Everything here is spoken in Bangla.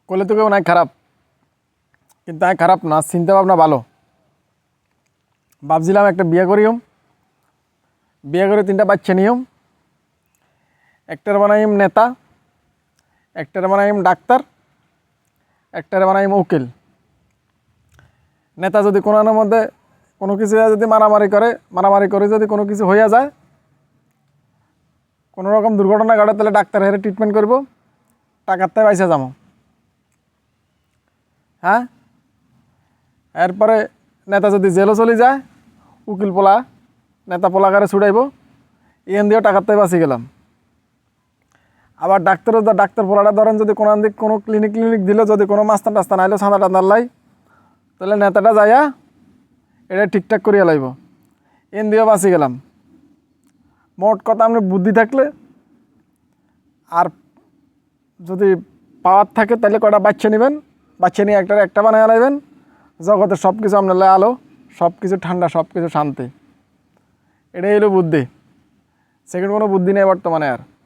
করলে তো কেউ নাই খারাপ, কিন্তু আমি খারাপ না, চিন্তা ভাবনা ভালো। ভাবছিলাম একটা বিয়ে করিম, বিয়ে করে 3টা বাচ্চা নিয়ম, একটার বানাইম নেতা, একটার বানাইম ডাক্তার, একটার বানাইম উকিল। নেতা যদি কোনোর মধ্যে কোনো কিছু যদি মারামারি করে যদি কোনো কিছু হইয়া যায়, কোনো রকম দুর্ঘটনা ঘটে, তাহলে ডাক্তার হেরে ট্রিটমেন্ট করব, টাকার তাই পয়সা যাবো। হ্যাঁ, এরপরে নেতা যদি জেলও চলে যায়, উকিল পোলা নেতা পোলাকারে ছুটাইব, এন দিয়েও টাকার তাই বাঁচি গেলাম। আবার ডাক্তার পোলাটা ধরেন যদি কোনো ক্লিনিক দিলে, যদি কোনো মাস্তান টাস্তান আইলো ছাঁদা টান্দার লাই, তাহলে নেতাটা যাইয়া এটা ঠিকঠাক করিয়া লাইব, এন দিয়েও বাঁচি গেলাম। মোট কথা, আপনি বুদ্ধি থাকলে আর যদি পাওয়ার থাকে, তাহলে কটা বাচ্চা নেবেন, বাচ্চা নিয়ে একটা বানায় লাইবেন, জগতের সব কিছু আপনার আলো, সব কিছু ঠান্ডা, সব কিছু শান্তি। এটাই হলো বুদ্ধি, সেকেন্ড কোনো বুদ্ধি নেই বর্তমানে আর।